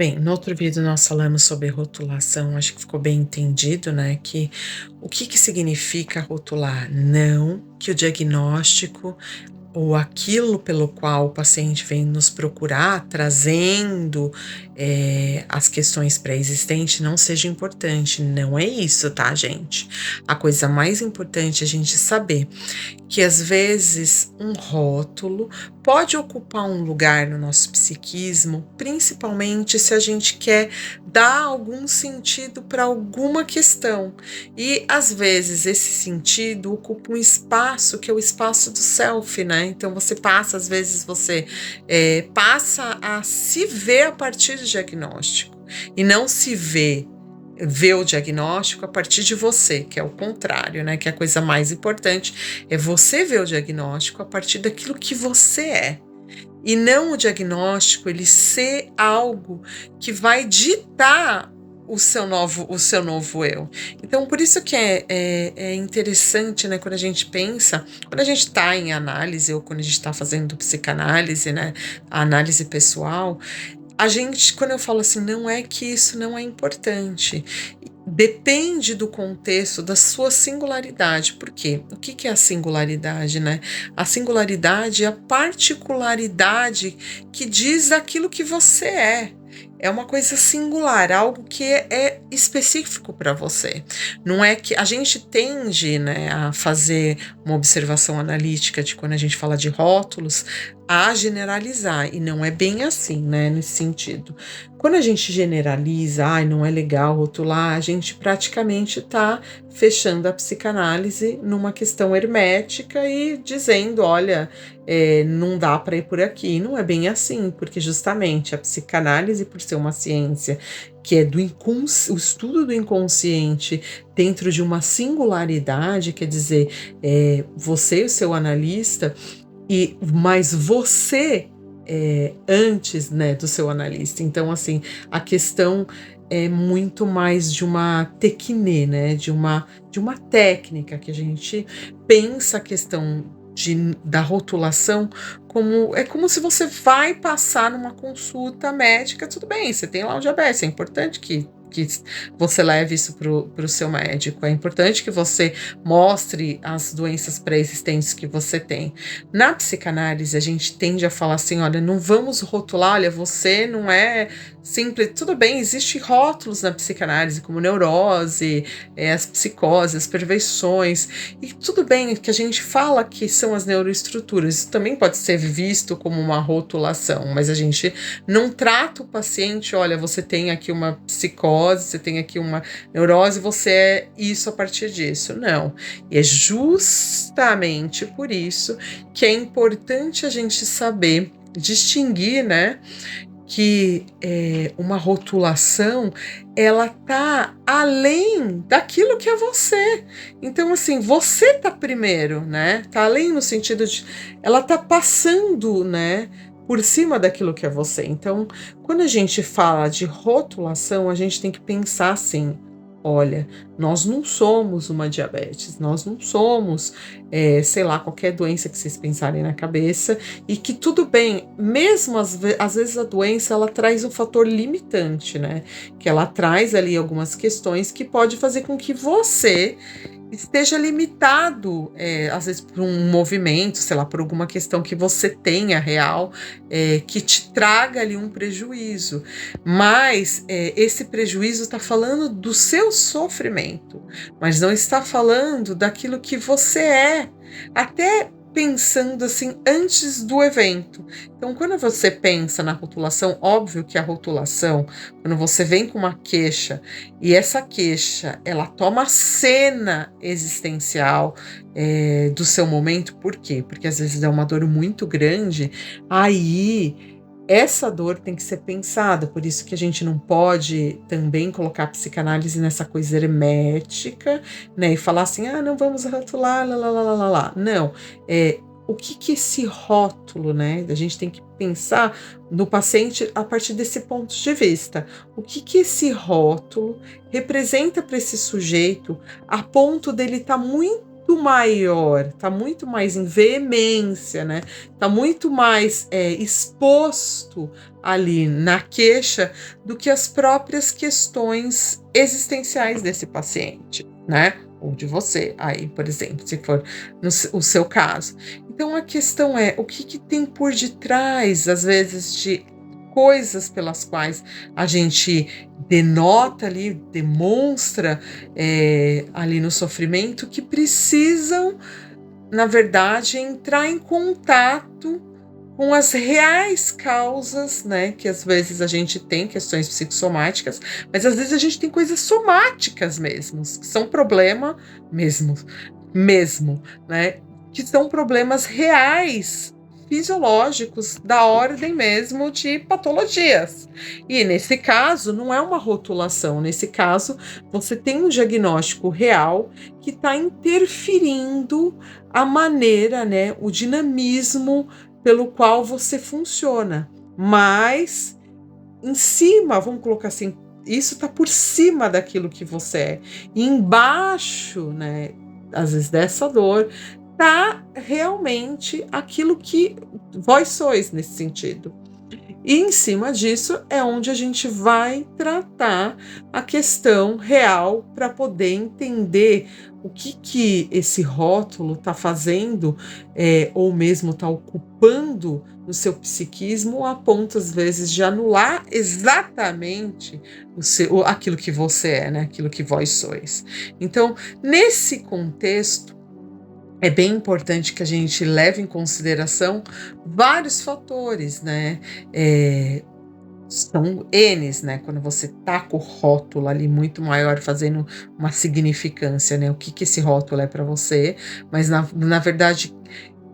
Bem, no outro vídeo nós falamos sobre rotulação, acho que ficou bem entendido, né, que o que que significa rotular? Não que o diagnóstico ou aquilo pelo qual o paciente vem nos procurar, trazendo, as questões pré-existentes, não seja importante. Não é isso, tá, gente? A coisa mais importante é a gente saber que às vezes um rótulo pode ocupar um lugar no nosso psiquismo, principalmente se a gente quer dar algum sentido para alguma questão. E às vezes esse sentido ocupa um espaço que é o espaço do self, né? Então você passa, às vezes você passa a se ver a partir do diagnóstico e não se ver o diagnóstico a partir de você, que é o contrário, né? Que é a coisa mais importante é você ver o diagnóstico a partir daquilo que você é. E não o diagnóstico ele ser algo que vai ditar o seu novo eu. Então, por isso que é interessante, né, quando a gente pensa, quando a gente está em análise ou quando a gente está fazendo psicanálise, né, a análise pessoal, a gente, quando eu falo assim, não é que isso não é importante. Depende do contexto, da sua singularidade. Por quê? O que que é a singularidade, né? A singularidade é a particularidade que diz aquilo que você é. É uma coisa singular, algo que é específico para você. Não é que a gente tende, né, a fazer uma observação analítica de quando a gente fala de rótulos, a generalizar, e não é bem assim, né, nesse sentido. Quando a gente generaliza, não é legal rotular, a gente praticamente está fechando a psicanálise numa questão hermética e dizendo, olha, não dá para ir por aqui. Não é bem assim, porque justamente a psicanálise, por ser uma ciência que é o estudo do inconsciente dentro de uma singularidade, quer dizer, você e o seu analista, mas você antes, né, do seu analista. Então, assim, a questão é muito mais de uma tecne, né, de uma técnica que a gente pensa a questão da rotulação como se você vai passar numa consulta médica, tudo bem, você tem lá o diabetes, é importante que você leve isso para o seu médico, é importante que você mostre as doenças pré-existentes que você tem. Na psicanálise, a gente tende a falar assim, olha, não vamos rotular, olha, você não é simples, tudo bem, existem rótulos na psicanálise, como neurose, as psicoses, as perversões, e tudo bem que a gente fala que são as neuroestruturas, isso também pode ser visto como uma rotulação, mas a gente não trata o paciente, olha, você tem aqui uma psicose, você tem aqui uma neurose, você é isso a partir disso. Não. E é justamente por isso que é importante a gente saber distinguir, né, que uma rotulação ela tá além daquilo que é você. Então, assim, você tá primeiro, né? Tá além no sentido de ela tá passando, né, por cima daquilo que é você. Então, quando a gente fala de rotulação, a gente tem que pensar assim: olha, nós não somos uma diabetes, nós não somos, sei lá, qualquer doença que vocês pensarem na cabeça, e que tudo bem, mesmo às vezes a doença ela traz um fator limitante, né? Que ela traz ali algumas questões que pode fazer com que você esteja limitado, às vezes por um movimento, sei lá, por alguma questão que você tenha real, que te traga ali um prejuízo. Mas esse prejuízo está falando do seu sofrimento, mas não está falando daquilo que você é. Até pensando assim antes do evento. Então, quando você pensa na rotulação, óbvio que a rotulação, quando você vem com uma queixa e essa queixa ela toma cena existencial do seu momento, por quê? Porque às vezes é uma dor muito grande, aí essa dor tem que ser pensada, por isso que a gente não pode também colocar a psicanálise nessa coisa hermética, né? E falar assim, não vamos rotular, lá, lá, lá, lá, lá, lá. Não, o que que esse rótulo, né? A gente tem que pensar no paciente a partir desse ponto de vista. O que que esse rótulo representa para esse sujeito a ponto dele estar muito muito maior, tá muito mais em veemência, né? Tá muito mais exposto ali na queixa do que as próprias questões existenciais desse paciente, né? Ou de você, aí, por exemplo, se for o seu caso. Então a questão é o que tem por detrás, às vezes, de coisas pelas quais a gente denota ali, demonstra ali no sofrimento que precisam, na verdade, entrar em contato com as reais causas, né? Que às vezes a gente tem questões psicossomáticas, mas às vezes a gente tem coisas somáticas mesmo, que são problema mesmo, né? Que são problemas reais, fisiológicos, da ordem mesmo de patologias. E nesse caso, não é uma rotulação, nesse caso, você tem um diagnóstico real que está interferindo a maneira, né? O dinamismo pelo qual você funciona, mas em cima, vamos colocar assim, isso está por cima daquilo que você é, e embaixo, né, às vezes dessa dor, tá realmente aquilo que vós sois nesse sentido. E em cima disso é onde a gente vai tratar a questão real para poder entender o que esse rótulo está fazendo, ou mesmo está ocupando no seu psiquismo, a ponto, às vezes, de anular exatamente aquilo que você é, né? Aquilo que vós sois. Então, nesse contexto, é bem importante que a gente leve em consideração vários fatores, né? São N's, né? Quando você tá com o rótulo ali muito maior, fazendo uma significância, né? O que esse rótulo é para você, mas na verdade,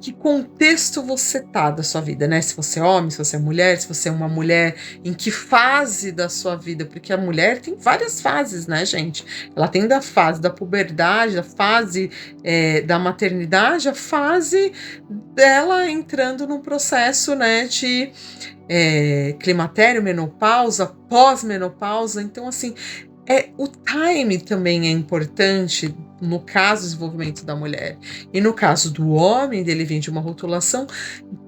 que contexto você tá da sua vida, né? Se você é homem, se você é mulher, se você é uma mulher, em que fase da sua vida, porque a mulher tem várias fases, né, gente? Ela tem da fase da puberdade, a fase da maternidade, a fase dela entrando num processo, né, de climatério, menopausa, pós-menopausa. Então, assim, o time também é importante no caso do desenvolvimento da mulher. E no caso do homem, dele vir de uma rotulação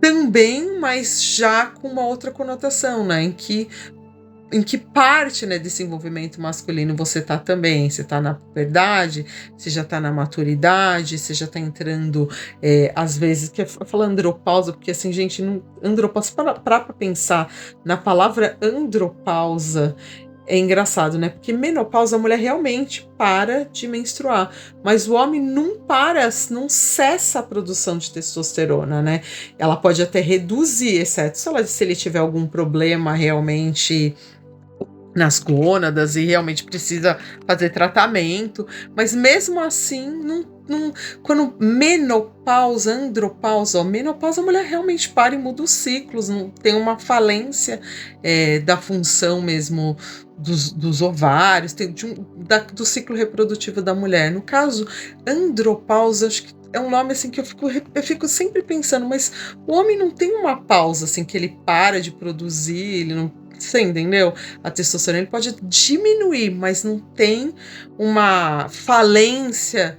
também, mas já com uma outra conotação, né? Em que parte, né, desse envolvimento masculino você tá também? Você tá na puberdade? Você já tá na maturidade? Você já tá entrando, às vezes, que eu falo andropausa, porque assim, gente, andropausa, pra pensar na palavra andropausa, é engraçado, né? Porque menopausa, a mulher realmente para de menstruar, mas o homem não para, não cessa a produção de testosterona, né? Ela pode até reduzir, exceto se ele tiver algum problema realmente nas gônadas e realmente precisa fazer tratamento, mas mesmo assim, quando menopausa, andropausa, menopausa, a mulher realmente para e muda os ciclos, não tem uma falência da função mesmo dos ovários, do ciclo reprodutivo da mulher. No caso, andropausa, acho que é um nome assim que eu fico sempre pensando, mas o homem não tem uma pausa assim que ele para de produzir, ele não. Você entendeu? A testosterona ele pode diminuir, mas não tem uma falência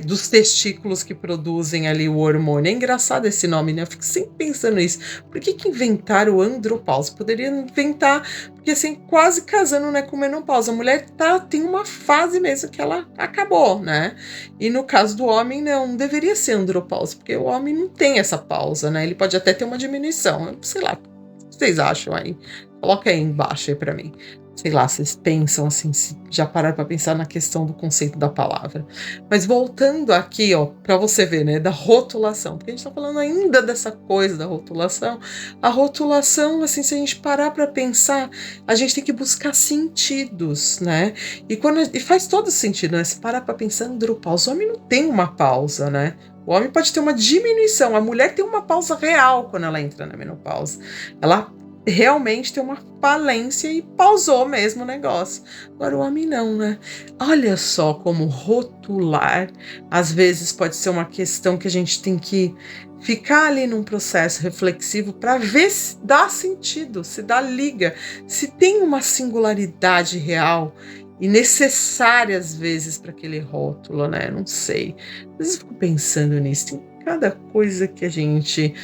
dos testículos que produzem ali o hormônio. É engraçado esse nome, né? Eu fico sempre pensando nisso. Por que inventaram o andropausa? Poderia inventar, porque assim, quase casando, né, com menopausa. A mulher tem uma fase mesmo que ela acabou, né? E no caso do homem, não deveria ser andropausa, porque o homem não tem essa pausa, né? Ele pode até ter uma diminuição, sei lá. O que vocês acham aí? Coloca aí embaixo aí pra mim. Sei lá, vocês pensam assim, se já pararam pra pensar na questão do conceito da palavra. Mas voltando aqui, ó, pra você ver, né, da rotulação, porque a gente tá falando ainda dessa coisa da rotulação. A rotulação, assim, se a gente parar pra pensar, a gente tem que buscar sentidos, né? E faz todo sentido, né? Se parar pra pensar, andropausa, o homem não tem uma pausa, né? O homem pode ter uma diminuição, a mulher tem uma pausa real quando ela entra na menopausa. Ela realmente tem uma falência e pausou mesmo o negócio. Agora o homem não, né? Olha só como rotular às vezes pode ser uma questão que a gente tem que ficar ali num processo reflexivo para ver se dá sentido, se dá liga, se tem uma singularidade real e necessária às vezes para aquele rótulo, né? Não sei. Às vezes eu fico pensando nisso, tem cada coisa que a gente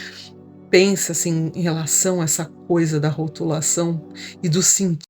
pensa assim em relação a essa coisa da rotulação e do sentido